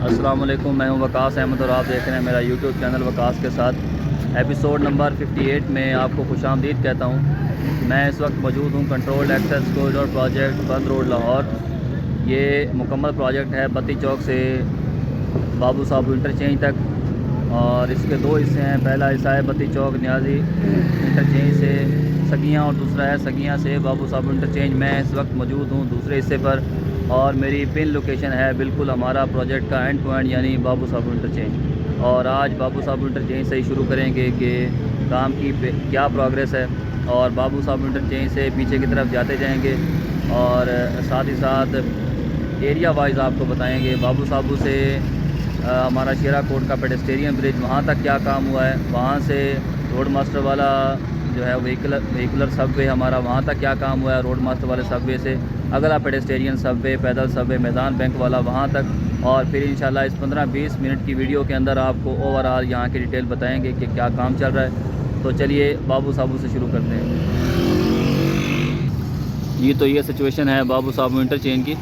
अस्सलाम वालेकुम, मैं हूं वकास अहमद और आप देख रहे हैं मेरा यूट्यूब चैनल वकास के साथ। एपिसोड नंबर 58 में आपको खुशामदीद कहता हूं। मैं इस वक्त मौजूद हूं कंट्रोल्ड एक्सेस कॉरिडोर प्रोजेक्ट बंद रोड लाहौर। ये मुकम्मल प्रोजेक्ट है बत्ती चौक से बाबू साहब इंटरचेंज तक, और इसके दो हिस्से हैं। पहला हिस्सा है बत्ती चौक न्याजी इंटरचेंज से सगियाँ और दूसरा है सगियाँ से बाबू साहब इंटरचेंज। मैं इस वक्त मौजूद हूँ दूसरे हिस्से पर और मेरी पिन लोकेशन है बिल्कुल हमारा प्रोजेक्ट का एंड पॉइंट यानी बाबू साहब इंटरचेंज। और आज बाबू साहब इंटरचेंज से ही शुरू करेंगे कि काम की क्या प्रोग्रेस है, और बाबू साहब इंटरचेंज से पीछे की तरफ जाते जाएंगे और साथ ही साथ एरिया वाइज आपको बताएंगे बाबू साहब से हमारा शेरा कोट का पेडेस्टेरियन ब्रिज वहाँ तक क्या काम हुआ है, वहाँ से रोड मास्टर वाला जो है व्हीकुलर सबवे हमारा वहाँ तक क्या काम हुआ है, रोड मास्टर वाले सबवे से अगला पेडेस्टेरियन सबवे, पैदल सबवे, मैदान बैंक वाला वहाँ तक। और फिर इंशाल्लाह इस 15-20 मिनट की वीडियो के अंदर आपको ओवरऑल यहाँ की डिटेल बताएंगे कि क्या काम चल रहा है। तो चलिए बाबू साहब से शुरू करते हैं। ये सिचुएशन है बाबू साहब इंटरचेंज की,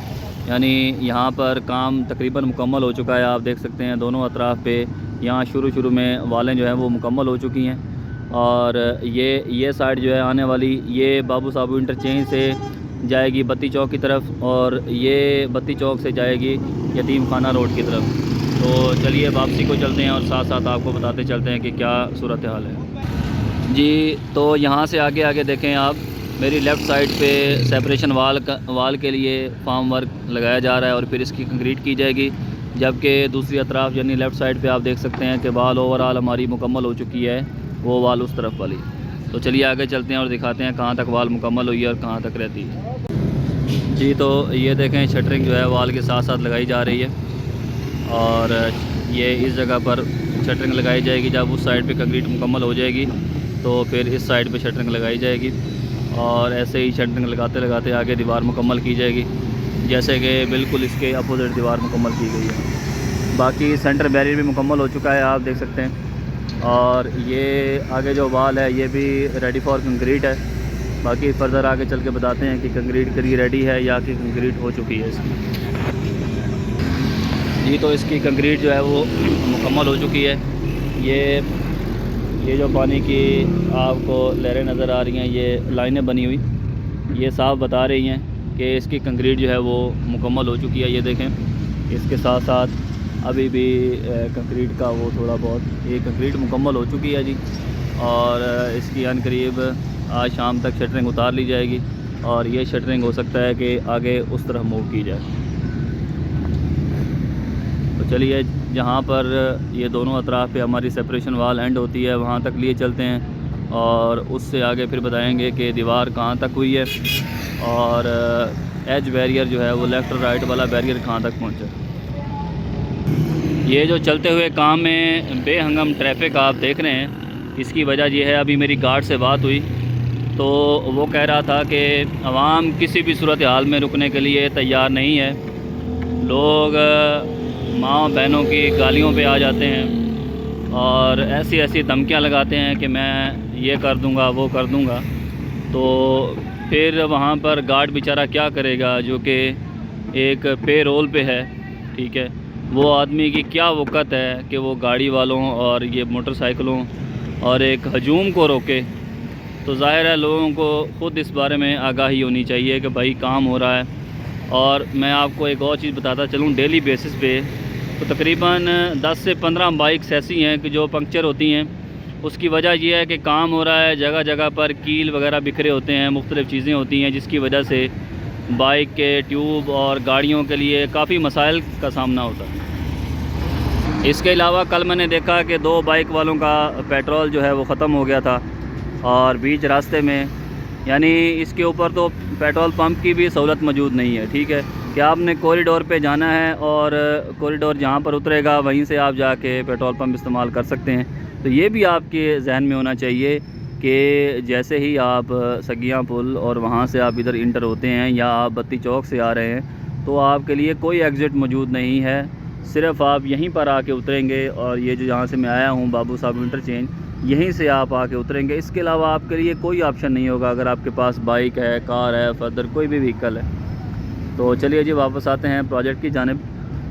यानी यहाँ पर काम तकरीबन मुकम्मल हो चुका है। आप देख सकते हैं दोनों अतराफ़ पे यहाँ शुरू में वालें जो हैं वो मुकम्मल हो चुकी हैं। और ये साइड जो है आने वाली ये बाबू साहब इंटरचेंज से जाएगी बत्ती चौक की तरफ, और ये बत्ती चौक से जाएगी यतीम खाना रोड की तरफ। तो चलिए वापसी को चलते हैं और साथ साथ आपको बताते चलते हैं कि क्या सूरत हाल है जी। तो यहाँ से आगे देखें आप, मेरी लेफ़्ट साइड पे सेपरेशन वाल के लिए फार्म वर्क लगाया जा रहा है और फिर इसकी कंक्रीट की जाएगी। जबकि दूसरी अतराफ़ यानी लेफ़्ट साइड पे आप देख सकते हैं कि वाल ओवरऑल हमारी मुकम्मल हो चुकी है, वो वाल उस तरफ वाली। तो चलिए आगे चलते हैं और दिखाते हैं कहाँ तक वाल मुकम्मल हुई है और कहाँ तक रहती है जी। तो ये देखें शटरिंग जो है वाल के साथ साथ लगाई जा रही है, और ये इस जगह पर शटरिंग लगाई जाएगी। जब उस साइड पे कंक्रीट मुकम्मल हो जाएगी तो फिर इस साइड पे शटरिंग लगाई जाएगी, और ऐसे ही शटरिंग लगाते आगे दीवार मुकम्मल की जाएगी, जैसे कि बिल्कुल इसके अपोजिट दीवार मुकम्मल की गई है। बाकी सेंटर बैरियर भी मुकम्मल हो चुका है, आप देख सकते हैं। और ये आगे जो वाल है ये भी रेडी फॉर कंक्रीट है। बाकी फर्दर आगे चल के बताते हैं कि कंक्रीट करी रेडी है या कि कंक्रीट हो चुकी है इसकी जी। तो इसकी कंक्रीट जो है वो मुकम्मल हो चुकी है। ये जो पानी की आपको लहरें नज़र आ रही हैं, ये लाइनें बनी हुई, ये साफ बता रही हैं कि इसकी कंक्रीट जो है वो मुकम्मल हो चुकी है। ये देखें, इसके साथ साथ अभी भी कंक्रीट का वो थोड़ा बहुत, ये कंक्रीट मुकम्मल हो चुकी है जी। और इसकी अनकरीब आज शाम तक शटरिंग उतार ली जाएगी, और ये शटरिंग हो सकता है कि आगे उस तरफ मूव की जाए। तो चलिए जहाँ पर ये दोनों अतराफ़ पे हमारी सेपरेशन वाल एंड होती है वहाँ तक लिए चलते हैं, और उससे आगे फिर बताएंगे कि दीवार कहाँ तक हुई है, और एज बैरियर जो है वो लेफ़्ट और राइट वाला बैरियर कहाँ तक पहुँचा। ये जो चलते हुए काम में बेहंगम ट्रैफिक आप देख रहे हैं, इसकी वजह यह है, अभी मेरी गार्ड से बात हुई तो वो कह रहा था कि आवाम किसी भी सूरत हाल में रुकने के लिए तैयार नहीं है। लोग माँ बहनों की गालियों पे आ जाते हैं और ऐसी धमकियाँ लगाते हैं कि मैं ये कर दूँगा वो कर दूँगा। तो फिर वहाँ पर गार्ड बेचारा क्या करेगा जो कि एक पे रोल पे है, ठीक है। वो आदमी की क्या वक़्त है कि वो गाड़ी वालों और ये मोटरसाइकिलों और एक हजूम को रोके। तो ज़ाहिर है लोगों को ख़ुद इस बारे में आगाही होनी चाहिए कि भाई काम हो रहा है। और मैं आपको एक और चीज़ बताता चलूँ, डेली बेसिस पे तो तकरीबन 10 से 15 बाइक्स ऐसी हैं कि जो पंक्चर होती हैं। उसकी वजह यह है कि काम हो रहा है, जगह जगह पर कील वगैरह बिखरे होते हैं, मुख्तलिफ़ चीज़ें होती हैं, जिसकी वजह से बाइक के ट्यूब और गाड़ियों के लिए काफ़ी मसाइल का सामना होता है। इसके अलावा कल मैंने देखा कि 2 बाइक वालों का पेट्रोल जो है वो ख़त्म हो गया था, और बीच रास्ते में, यानी इसके ऊपर तो पेट्रोल पंप की भी सहूलत मौजूद नहीं है, ठीक है। कि आपने कॉरिडोर पे जाना है और कॉरिडोर जहाँ पर उतरेगा वहीं से आप जाके पेट्रोल पंप इस्तेमाल कर सकते हैं। तो ये भी आपके जहन में होना चाहिए कि जैसे ही आप सगियाँ पुल और वहाँ से आप इधर इंटर होते हैं या आप बत्ती चौक से आ रहे हैं तो आपके लिए कोई एग्ज़िट मौजूद नहीं है, सिर्फ़ आप यहीं पर आके उतरेंगे। और ये जो जहाँ से मैं आया हूँ बाबू साहब इंटरचेंज, यहीं से आप आके उतरेंगे। इसके अलावा आपके लिए कोई ऑप्शन नहीं होगा अगर आपके पास बाइक है, कार है, फर्दर कोई भी व्हीकल है। तो चलिए जी वापस आते हैं प्रोजेक्ट की जानिब।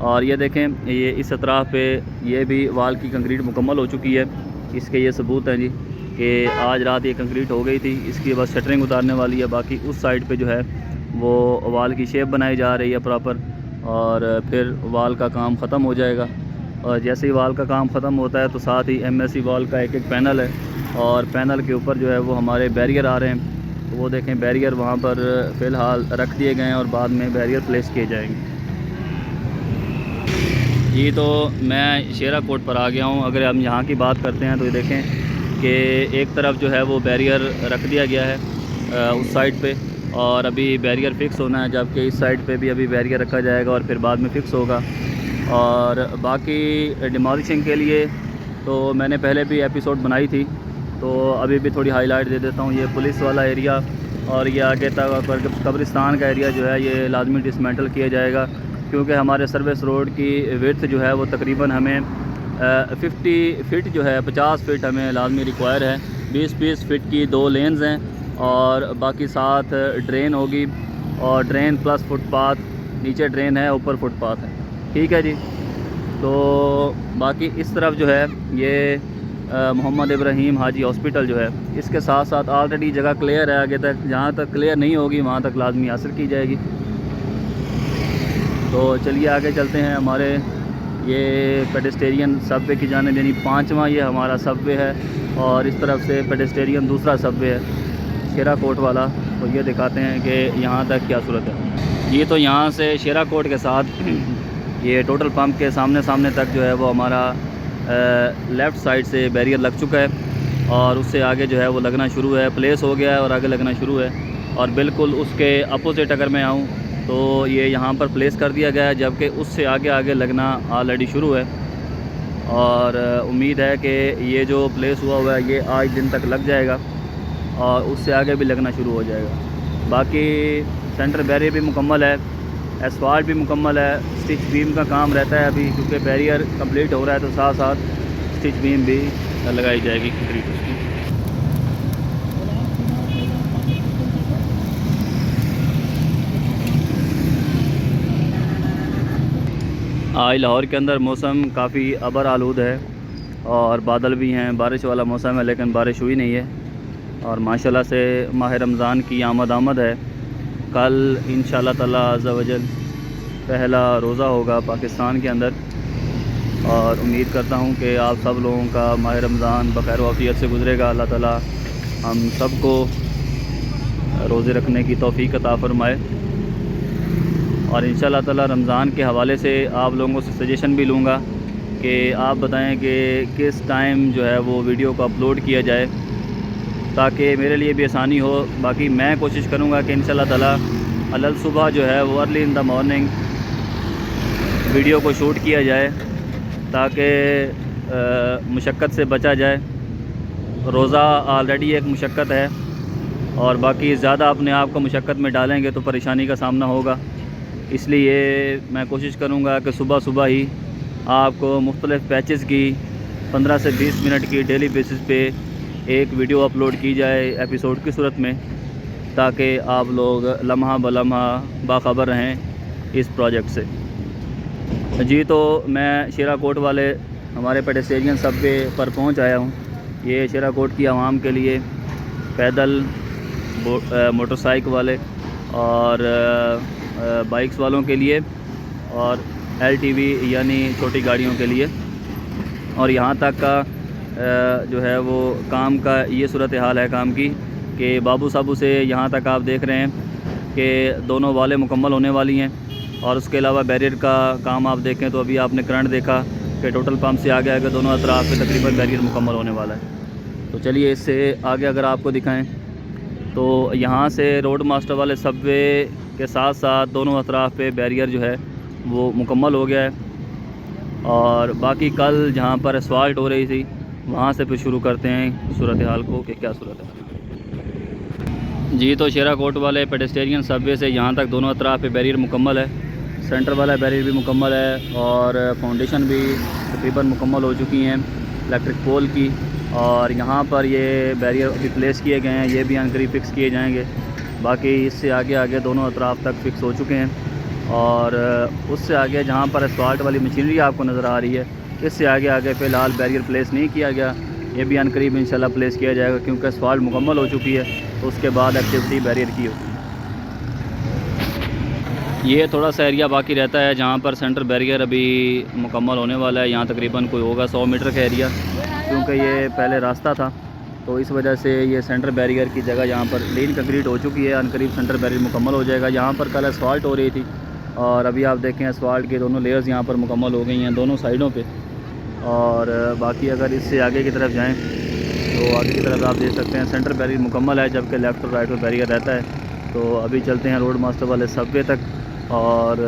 और ये देखें, ये इस अतराफ़ पे ये भी वाल की कंक्रीट मुकम्मल हो चुकी है। इसके ये सबूत हैं जी कि आज रात ये कंक्रीट हो गई थी। इसकी बस शटरिंग उतारने वाली है। बाकी उस साइड पे जो है वो वाल की शेप बनाई जा रही है प्रॉपर, और फिर वाल का काम ख़त्म हो जाएगा। और जैसे ही वाल का काम ख़त्म होता है तो साथ ही MSC वाल का एक पैनल है, और पैनल के ऊपर जो है वो हमारे बैरियर आ रहे हैं। तो वो देखें, बैरियर वहाँ पर फ़िलहाल रख दिए गए हैं और बाद में बैरियर प्लेस किए जाएंगे। जी तो मैं शेरा कोट पर आ गया हूँ। अगर हम यहाँ की बात करते हैं तो ये देखें कि एक तरफ जो है वो बैरियर रख दिया गया है उस साइड पे, और अभी बैरियर फ़िक्स होना है, जबकि इस साइड पे भी अभी बैरियर रखा जाएगा और फिर बाद में फ़िक्स होगा। और बाकी डिमोलिशिंग के लिए तो मैंने पहले भी एपिसोड बनाई थी, तो अभी भी थोड़ी हाईलाइट दे देता हूँ। ये पुलिस वाला एरिया और ये आगे तक कब्रिस्तान का एरिया जो है ये लाजमी डिसमेंटल किया जाएगा, क्योंकि हमारे सर्विस रोड की विड्थ जो है वो तकरीबन हमें 50 फ़ीट जो है 50 फ़ीट हमें लाजमी रिक्वायर है। 20 फ़ीट की 2 लेन्स हैं और बाकी साथ ड्रेन होगी, और ड्रेन प्लस फुटपाथ, नीचे ड्रेन है ऊपर फुटपाथ है। ठीक है जी। तो बाकी इस तरफ जो है ये मोहम्मद इब्राहीम हाजी हॉस्पिटल जो है, इसके साथ साथ ऑलरेडी जगह क्लियर है। आगे तक जहाँ तक क्लियर नहीं होगी वहाँ तक लाजमी हासिल की जाएगी। तो चलिए आगे चलते हैं। हमारे ये पेडेस्टेरियन सबवे की जानिब, यानी 5वां ये हमारा सबवे है, और इस तरफ से पेडेस्टेरियन दूसरा सबवे है शेरा कोट वाला। तो ये दिखाते हैं कि यहाँ तक क्या सूरत है। ये तो यहाँ से शेरा कोट के साथ ये टोटल पंप के सामने तक जो है वो हमारा लेफ़्ट साइड से बैरियर लग चुका है, और उससे आगे जो है वो लगना शुरू है, प्लेस हो गया है और आगे लगना शुरू है। और बिल्कुल उसके अपोजिट अगर मैं आऊँ तो ये यहाँ पर प्लेस कर दिया गया है, जबकि उससे आगे लगना ऑलरेडी शुरू है। और उम्मीद है कि ये जो प्लेस हुआ है ये आज दिन तक लग जाएगा और उससे आगे भी लगना शुरू हो जाएगा। बाकी सेंटर बैरियर भी मुकम्मल है, एसफाल्ट भी मुकम्मल है, स्टिच बीम का काम रहता है अभी, क्योंकि बैरियर कंप्लीट हो रहा है तो साथ साथ स्टिच बीम भी लगाई जाएगी कंक्रीट उसकी। आज लाहौर के अंदर मौसम काफ़ी अबर आलूद है और बादल भी हैं, बारिश वाला मौसम है, लेकिन बारिश हुई नहीं है। और माशाल्लाह से माह रमज़ान की आमद है। कल इंशाअल्लाह ताला अज़्ज़ा वजल पहला रोज़ा होगा पाकिस्तान के अंदर, और उम्मीद करता हूँ कि आप सब लोगों का माह रमज़ान बखैर वाफ़ियत से गुज़रेगा। अल्लाह ताला हम सब को रोज़े रखने की तौफ़ीक अता फ़रमाए। और इंशाअल्लाह ताला रमज़ान के हवाले से आप लोगों से सजेशन भी लूँगा कि आप बताएं कि किस टाइम जो है वो वीडियो को अपलोड किया जाए, ताकि मेरे लिए भी आसानी हो। बाकी मैं कोशिश करूँगा कि इंशाअल्लाह ताला अलग सुबह जो है वो early in the morning video को शूट किया जाए, ताकि मुशक्क़त से बचा जाए। रोज़ा ऑलरेडी एक मुशक्क़त है, और बाकी ज़्यादा अपने आप को मुशक्क़त में डालेंगे तो परेशानी का सामना होगा। इसलिए मैं कोशिश करूँगा कि सुबह ही आपको मुख्तलिफ़ पैचेस की 15 से 20 मिनट की डेली बेसिस पे एक वीडियो अपलोड की जाए एपिसोड की सूरत में, ताकि आप लोग लम्हा ब लम्हा बाखबर रहें इस प्रोजेक्ट से। जी तो मैं शेरा कोट वाले हमारे पेडेस्टेरियन सबवे पर पहुंच आया हूं। ये शेरा कोट की आवाम के लिए, पैदल, मोटरसाइकिल वाले और बाइक्स वालों के लिए, और LTV यानी छोटी गाड़ियों के लिए। और यहाँ तक का जो है वो काम का ये सूरत हाल है काम की, कि बाबू साबू से यहाँ तक आप देख रहे हैं कि दोनों वालें मुकम्मल होने वाली हैं। और उसके अलावा बैरियर का काम आप देखें तो अभी आपने करंट देखा कि टोटल पंप से आगे दोनों अतराफ़ पे तकरीबन बैरियर मुकम्मल होने वाला है। तो चलिए इससे आगे अगर आपको दिखाएं तो यहाँ से रोड मास्टर वाले सबवे के साथ साथ दोनों अतराफ़ पे बैरियर जो है वो मुकम्मल हो गया है। और बाकी कल जहाँ पर असफाल्ट हो रही थी वहाँ से फिर शुरू करते हैं सूरत हाल को कि क्या सूरत है। जी तो शेरा कोट वाले पेडेस्टेरियन सबवे से यहाँ तक दोनों अतराफ़ पे बैरियर मुकम्मल है, सेंटर वाला बैरियर भी मुकम्मल है, और फाउंडेशन भी तकरीबन मुकम्मल हो चुकी हैं इलेक्ट्रिक पोल की। और यहाँ पर ये बैरियर अभी प्लेस किए गए हैं, ये भी अनकरीब फ़िक्स किए जाएंगे। बाकी इससे आगे दोनों अतराफ़ तक फ़िक्स हो चुके हैं। और उससे आगे जहाँ पर असफाल्ट वाली मशीनरी आपको नज़र आ रही है, इससे आगे फ़िलहाल बैरियर प्लेस नहीं किया गया। ये भी अनकरीब इंशाल्लाह प्लेस किया जाएगा, क्योंकि असफाल्ट मुकम्मल हो चुकी है, तो उसके बाद एक्टिविटी बैरियर की होगी। ये थोड़ा सा एरिया बाकी रहता है जहाँ पर सेंटर बैरियर अभी मुकम्मल होने वाला है। यहाँ तकरीबन कोई होगा 100 मीटर का एरिया, क्योंकि ये पहले रास्ता था, तो इस वजह से ये सेंटर बैरियर की जगह यहाँ पर लेन कंक्रीट हो चुकी है। अनकरीब सेंटर बैरियर मुकम्मल हो जाएगा। यहाँ पर कल असफाल्ट हो रही थी, और अभी आप देखें असफाल्ट के दोनों लेयर्स यहाँ पर मुकम्मल हो गई हैं दोनों साइडों पे। और बाकी अगर इससे आगे की तरफ जाएं तो आगे की तरफ आप देख सकते हैं सेंटर बैरियर मुकम्मल है, जबकि लेफ़्ट और राइट में बैरियर रहता है। तो अभी चलते हैं रोड मास्टर वाले सबवे तक, और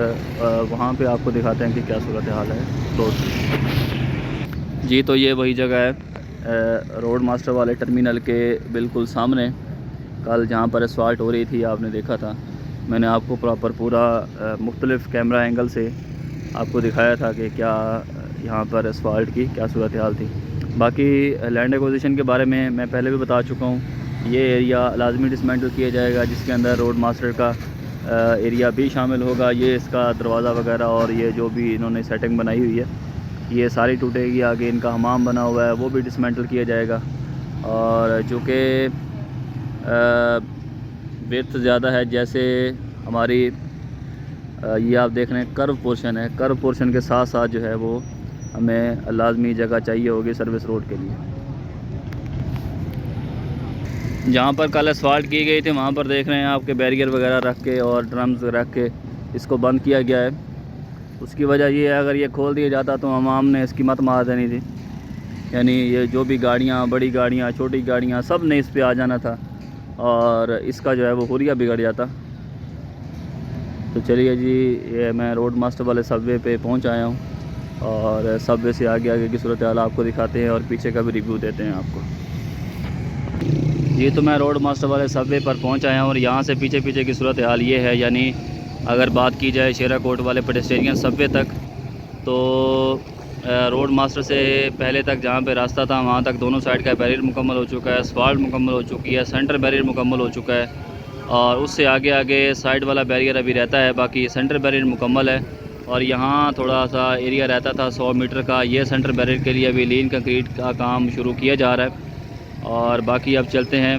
वहाँ पे आपको दिखाते हैं कि क्या सूरत हाल है रोड की। जी, तो ये वही जगह है रोड मास्टर वाले टर्मिनल के बिल्कुल सामने। कल जहाँ पर असफाल्ट हो रही थी आपने देखा था, मैंने आपको प्रॉपर पूरा मुख्तलिफ़ कैमरा एंगल से आपको दिखाया था कि क्या यहाँ पर असफाल्ट की क्या सूरत हाल थी। बाकी लैंड एक्विजिशन के बारे में मैं पहले भी बता चुका हूँ। ये एरिया लाजमी डिसमेंटल किया जाएगा, जिसके अंदर रोड मास्टर का एरिया भी शामिल होगा। ये इसका दरवाज़ा वगैरह और ये जो भी इन्होंने सेटिंग बनाई हुई है, ये सारी टूटेगी। आगे इनका हमाम बना हुआ है, वो भी डिसमेंटल किया जाएगा। और चूँकि विड्थ ज़्यादा है, जैसे हमारी ये आप देख रहे हैं कर्व पोर्शन है, कर्व पोर्शन के साथ साथ जो है वो हमें लाजमी जगह चाहिए होगी सर्विस रोड के लिए। जहाँ पर कल असफाल्ट की गई थी वहाँ पर देख रहे हैं आपके बैरियर वगैरह रख के और ड्रम्स रख के इसको बंद किया गया है। उसकी वजह ये है, अगर ये खोल दिया जाता तो अवाम ने इसकी मत मार देनी थी, यानी ये जो भी गाड़ियाँ, बड़ी गाड़ियाँ, छोटी गाड़ियाँ, सब ने इस पे आ जाना था, और इसका जो है वो हुरिया बिगड़ जाता। तो चलिए जी, ये मैं रोड मास्टर वाले सबवे पे पहुँच आया हूँ, और सबवे से आगे की सूरत हाल आपको दिखाते हैं और पीछे का भी रिव्यू देते हैं आपको। ये तो मैं रोड मास्टर वाले सबवे पर पहुंच आया हूँ, और यहाँ से पीछे की सूरत हाल ये है। यानी अगर बात की जाए शेरा कोट वाले पेडेस्टेरियन सबवे तक, तो रोड मास्टर से पहले तक जहाँ पे रास्ता था वहाँ तक दोनों साइड का बैरियर मुकम्मल हो चुका है, असफाल्ट मुकम्मल हो चुकी है, सेंटर बैरियर मुकम्मल हो चुका है, और उससे आगे साइड वाला बैरियर अभी रहता है। बाकी सेंटर बैरियर मुकम्मल है, और यहाँ थोड़ा सा एरिया रहता था 100 मीटर का। ये सेंटर बैरियर के लिए अभी लीन कंक्रीट का काम शुरू किया जा रहा है। और बाकी अब चलते हैं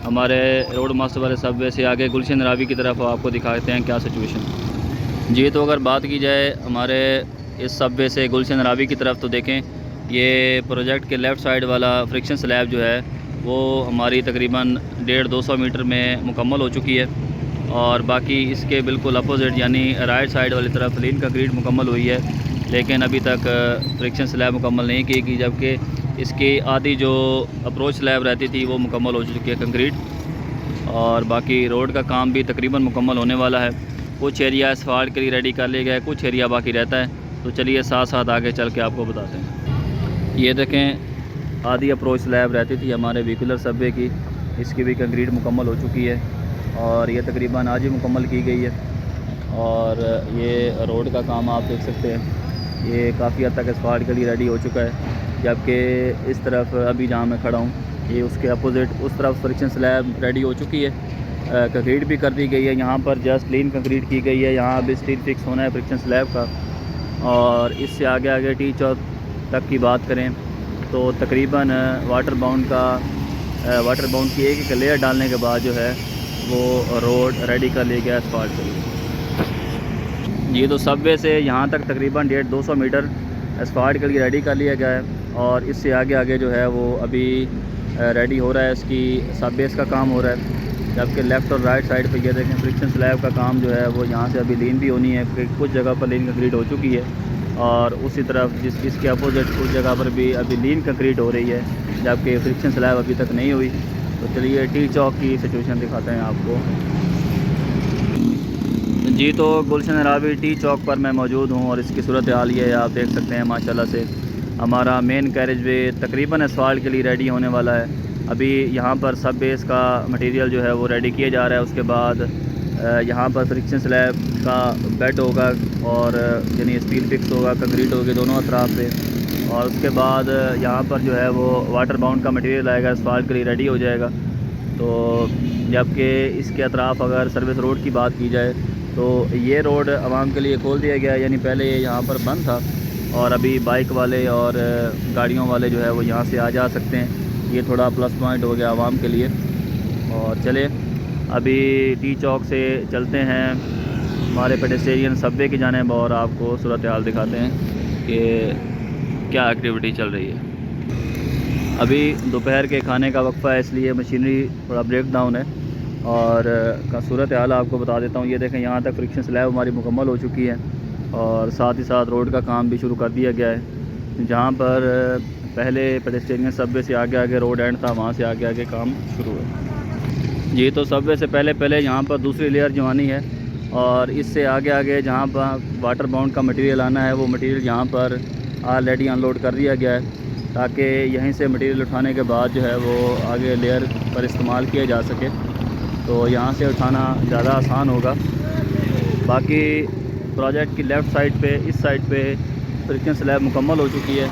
हमारे रोड मास्टर वाले सबवे से आगे गुलशन रावी की तरफ, आपको दिखाते हैं क्या सिचुएशन। जी, तो अगर बात की जाए हमारे इस सबवे से गुलशन रावी की तरफ, तो देखें ये प्रोजेक्ट के लेफ़्ट साइड वाला फ्रिक्शन स्लैब जो है वो हमारी तकरीबन 150-200 मीटर में मुकम्मल हो चुकी है। और बाकी इसके बिल्कुल अपोजिट यानी राइट साइड वाली तरफ लीन कंक्रीट मुकम्मल हुई है, लेकिन अभी तक फ्रिक्शन स्लैब मुकम्मल नहीं की गई, जबकि इसकी आधी जो अप्रोच स्लैब रहती थी वो मुकम्मल हो चुकी है कंक्रीट। और बाकी रोड का काम भी तकरीबन मुकम्मल होने वाला है। कुछ एरिया असफाल्ट के लिए रेडी कर लिया गया है, कुछ एरिया बाकी रहता है। तो चलिए साथ साथ आगे चल के आपको बताते हैं। ये देखें आधी अप्रोच स्लैब रहती थी हमारे व्हीकुलर सबवे की, इसकी भी कंक्रीट मुकम्मल हो चुकी है, और ये तकरीबन आज ही मुकम्मल की गई है। और ये रोड का काम आप देख सकते हैं, ये काफ़ी हद तक असफाल्ट के लिए रेडी हो चुका है। जबकि इस तरफ अभी जहाँ मैं खड़ा हूँ, ये उसके अपोजिट उस तरफ फ्रिक्शन स्लैब रेडी हो चुकी है, कंक्रीट भी कर दी गई है। यहाँ पर जस्ट लीन कंक्रीट की गई है, यहाँ अभी स्टील फिक्स होना है फ्रिक्शन स्लैब का। और इससे आगे टी चौक तक की बात करें तो तकरीबन वाटर बाउंड की एक लेयर डालने के बाद जो है वो रोड रेडी कर लिया गया असफाल्ट के लिए। ये तो सबवे से यहाँ तक तकरीबन 150-200 मीटर असफाल्ट के लिए रेडी कर लिया गया है, और इससे आगे जो है वो अभी रेडी हो रहा है, इसकी सब बेस का काम हो रहा है। जबकि लेफ़्ट और राइट साइड पे ये देखें फ्रिक्शन स्लैब का काम जो है वो यहाँ से अभी लीन भी होनी है, कुछ जगह पर लीन कंक्रीट हो चुकी है, और उसी तरफ इसके अपोजिट कुछ जगह पर भी अभी लीन कंक्रीट हो रही है, जबकि फ्रिक्शन स्लैब अभी तक नहीं हुई। तो चलिए टी चौक की सिचुएशन दिखाते हैं आपको। जी, तो गुलशन रावी टी चौक पर मैं मौजूद हूँ, और इसकी सूरत हाल ये है, आप देख सकते हैं माशाल्लाह से हमारा मेन कैरेज वे तकरीबन असफाल्ट के लिए रेडी होने वाला है। अभी यहाँ पर सब बेस का मटेरियल जो है वो रेडी किया जा रहा है। उसके बाद यहाँ पर फ्रिक्शन स्लैब का बेड होगा, और यानी स्टील फिक्स होगा, कंक्रीट होगी दोनों अतराफ पे। और उसके बाद यहाँ पर जो है वो वाटर बाउंड का मटेरियल आएगा, असफाल्ट के लिए रेडी हो जाएगा। तो जबकि इसके अतराफ़ अगर सर्विस रोड की बात की जाए तो ये रोड आवाम के लिए खोल दिया गया, यानी पहले ये यहाँ पर बंद था और अभी बाइक वाले और गाड़ियों वाले जो है वो यहाँ से आ जा सकते हैं। ये थोड़ा प्लस पॉइंट हो गया आवाम के लिए। और चले अभी टी चौक से चलते हैं हमारे पेडेस्टेरियन सबवे की जानिब और आपको सूरत हाल दिखाते हैं कि क्या एक्टिविटी चल रही है। अभी दोपहर के खाने का वक्फ़ा है, इसलिए मशीनरी थोड़ा ब्रेक डाउन है और का सूरत हाल आपको बता देता हूँ। ये देखें, यहाँ तक फ्रिक्शन स्लैब हमारी मुकम्मल हो चुकी है और साथ ही साथ रोड का काम भी शुरू कर दिया गया है। जहाँ पर पहले पेडेस्टेरियन सबवे से आगे आगे रोड एंड था, वहाँ से आगे आगे काम शुरू है। ये तो सबवे से पहले यहाँ पर दूसरी लेयर जवानी है और इससे आगे आगे जहाँ पर वाटर बाउंड का मटेरियल आना है वो मटेरियल यहाँ पर ऑलरेडी अनलोड कर दिया गया है, ताकि यहीं से मटेरियल उठाने के बाद जो है वो आगे लेयर पर इस्तेमाल किया जा सके। तो यहाँ से उठाना ज़्यादा आसान होगा। बाकी प्रोजेक्ट की लेफ़्ट साइड पे, इस साइड पे फ्रिक्शन स्लैब मुकम्मल हो चुकी है।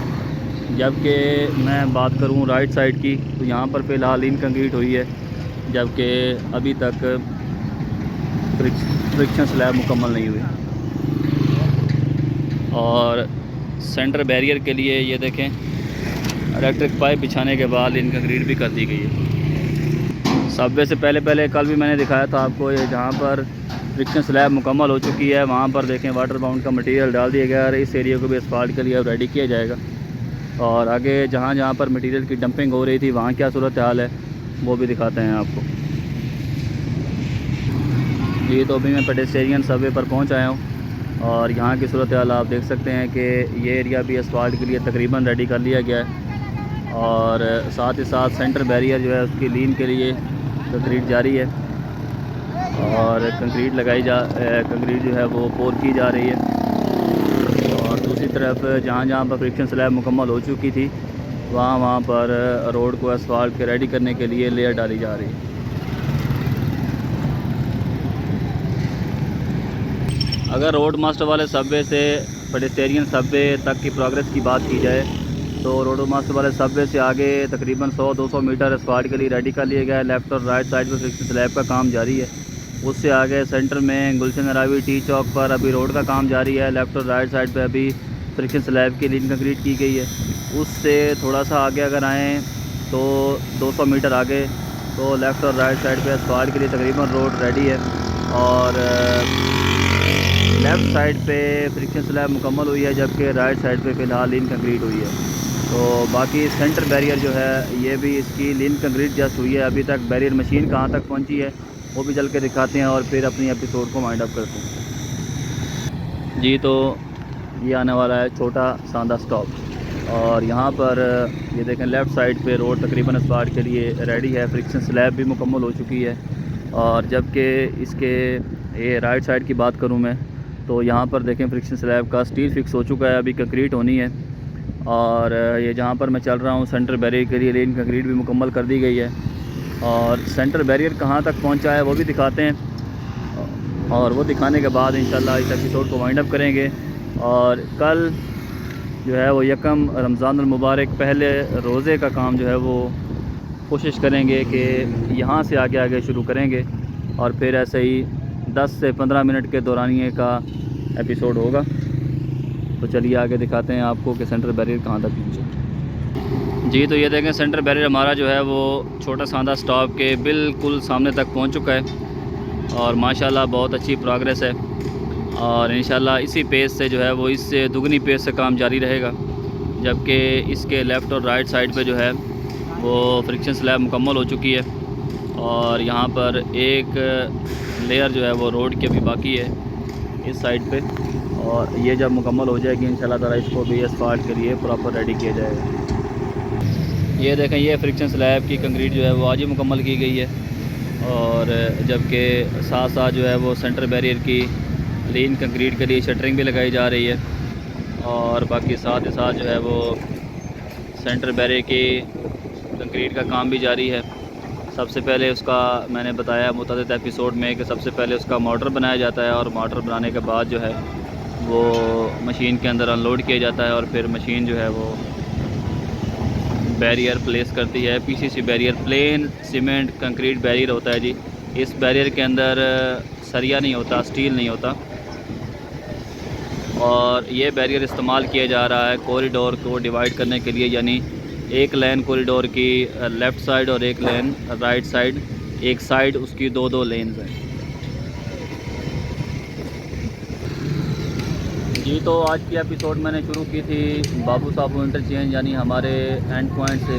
जबकि मैं बात करूँ राइट साइड की तो यहाँ पर फ़िलहाल इन कंक्रीट हुई है, जबकि अभी तक फ्रिक्शन स्लैब मुकम्मल नहीं हुई। और सेंटर बैरियर के लिए ये देखें, इलेक्ट्रिक पाइप बिछाने के बाद इन कंक्रीट भी कर दी गई है। सबवे से पहले कल भी मैंने दिखाया था आपको, ये जहाँ पर फ्रिक्शन स्लैब मुकम्मल हो चुकी है वहाँ पर देखें वाटर बाउंड का मटेरियल डाल दिया गया और इस एरिया को भी असफाल्ट के लिए अब रेडी किया जाएगा। और आगे जहाँ पर मटेरियल की डंपिंग हो रही थी वहाँ क्या सूरत हाल है वो भी दिखाते हैं आपको। ये तो अभी मैं पेडेस्टेरियन सबवे पर पहुँच आया हूँ और यहाँ की सूरत हाल आप देख सकते हैं कि ये एरिया भी असफाल्ट के लिए तकरीबन रेडी कर लिया गया है और साथ ही साथ सेंटर बैरियर जो है उसकी लीन के लिए कंक्रीट जारी है और कंक्रीट कंक्रीट जो है वो पोर की जा रही है। और दूसरी तरफ जहाँ पर फ्रिक्शन स्लैब मुकम्मल हो चुकी थी वहाँ पर रोड को असफाल्ट के रेडी करने के लिए लेयर डाली जा रही है। अगर रोड मास्टर वाले सबवे से पेडेस्टेरियन सबवे तक की प्रोग्रेस की बात की जाए तो रोड मास्टर वाले सबवे से आगे तकरीबन 100-200 मीटर असफाल्ट के लिए रेडी कर लिया गया है। लेफ़्ट और राइट साइड पर फ्रिक्शन स्लैब का काम जारी है। उससे आगे सेंटर में गुलशन अरावी टी चौक पर अभी रोड का काम जारी है। लेफ़्ट और राइट साइड पर अभी फ्रिक्शन स्लैब की लीन कंक्रीट की गई है। उससे थोड़ा सा आगे अगर आएँ तो 200 मीटर आगे तो लेफ़्ट और राइट साइड पर असफाल्ट के लिए तकरीबन रोड रेडी है और लेफ़्ट साइड पे फ्रिक्शन स्लैब मुकम्मल हुई है, जबकि राइट साइड पे फ़िलहाल लीन कंक्रीट हुई है। तो बाकी सेंटर बैरियर जो है ये भी इसकी लीन कंक्रीट जस्ट हुई है। अभी तक बैरियर मशीन कहाँ तक पहुँची है वो भी चल के दिखाते हैं और फिर अपनी एपिसोड को वाइंड अप करते हैं। जी तो ये आने वाला है छोटा सांदा स्टॉप और यहाँ पर ये देखें लेफ़्ट साइड पे रोड तकरीबन असफाल्ट के लिए रेडी है। फ्रिक्शन स्लैब भी मुकम्मल हो चुकी है और जबकि इसके ये राइट साइड की बात करूँ मैं तो यहाँ पर देखें फ्रिक्शन स्लैब का स्टील फिक्स हो चुका है, अभी कंक्रीट होनी है। और ये जहाँ पर मैं चल रहा हूँ सेंटर बैरियर के लिए लेन कंक्रीट भी मुकम्मल कर दी गई है और सेंटर बैरियर कहाँ तक पहुँचा है वो भी दिखाते हैं और वो दिखाने के बाद इंशाल्लाह इस एपिसोड को वाइंड अप करेंगे। और कल जो है वो यकम रमज़ानुल मुबारक पहले रोज़े का काम जो है वो कोशिश करेंगे कि यहाँ से आगे आगे शुरू करेंगे और फिर ऐसे ही 10 से 15 मिनट के दौरानिए का एपिसोड होगा। तो चलिए आगे दिखाते हैं आपको कि सेंटर बैरियर कहाँ तक पहुँचे। जी तो ये देखें सेंटर बैरियर हमारा जो है वो छोटा सांदा स्टॉप के बिल्कुल सामने तक पहुँच चुका है और माशाल्लाह बहुत अच्छी प्रोग्रेस है और इंशाल्लाह इसी पेस से जो है वो इससे दुगनी पेस से काम जारी रहेगा। जबकि इसके लेफ़्ट और राइट साइड पे जो है वो फ्रिक्शन स्लैब मुकम्मल हो चुकी है और यहाँ पर एक लेयर जो है वो रोड की अभी बाकी है इस साइड पे और ये जब मुकम्मल हो जाएगी इंशाल्लाह ताला इसको भी असफाल्ट के लिए प्रॉपर रेडी किया जाएगा। ये देखें ये फ्रिक्शन स्लैब की कंक्रीट जो है वो आज ही मुकम्मल की गई है और जबकि साथ साथ जो है वो सेंटर बैरियर की लीन कंक्रीट के लिए शटरिंग भी लगाई जा रही है और बाकी साथ ही साथ जो है वो सेंटर बैरियर की कंक्रीट का काम भी जारी है। सबसे पहले उसका मैंने बताया मुतअद्दिद एपिसोड में कि सबसे पहले उसका मोटर बनाया जाता है और मोटर बनाने के बाद जो है वो मशीन के अंदर अनलोड किया जाता है और फिर मशीन जो है वो बैरियर प्लेस करती है। PCC barrier plane cement concrete barrier होता है जी। इस बैरियर के अंदर सरिया नहीं होता, स्टील नहीं होता। और ये बैरियर इस्तेमाल किया जा रहा है कॉरिडोर को डिवाइड करने के लिए, यानी एक लेन कॉरिडोर की लेफ़्ट साइड और एक लेन राइट साइड, एक साइड उसकी दो लेन्स हैं। जी, तो आज की एपिसोड मैंने शुरू की थी बाबू साहब इंटरचेंज यानी हमारे एंड पॉइंट से,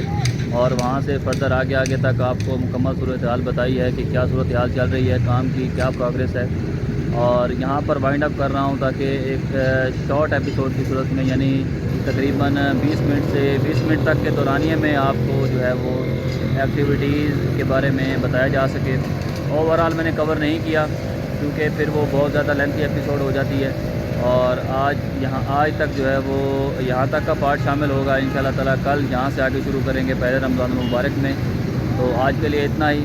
और वहाँ से फर्दर आगे तक आपको मुकम्मल सूरत हाल बताई है कि क्या सूरत हाल चल रही है, काम की क्या प्रोग्रेस है। और यहाँ पर वाइंड अप कर रहा हूँ ताकि एक शॉर्ट एपिसोड की सूरत में, यानी तकरीबन 20 मिनट से 20 मिनट तक के दौरानिए में आपको जो है वो एक्टिविटीज़ के बारे में बताया जा सके। ओवरऑल मैंने कवर नहीं किया क्योंकि फिर वो बहुत ज़्यादा लेंथी एपिसोड हो जाती है। और आज तक जो है वो यहाँ तक का पार्ट शामिल होगा इंशाल्लाह ताला। कल यहाँ से आगे शुरू करेंगे पहले रमज़ान मुबारक में। तो आज के लिए इतना ही,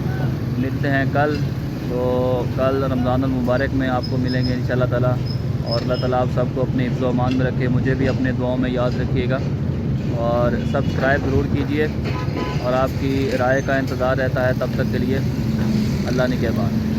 मिलते हैं कल। तो कल रमज़ान मुबारक में आपको मिलेंगे इंशाल्लाह ताला। और अल्लाह ताला आप सबको अपने हिफ्ज़ व अमान में रखे, मुझे भी अपने दुआओं में याद रखिएगा। और सब्सक्राइब ज़रूर कीजिए और आपकी राय का इंतज़ार रहता है। तब तक के लिए अल्लाह निगहबान।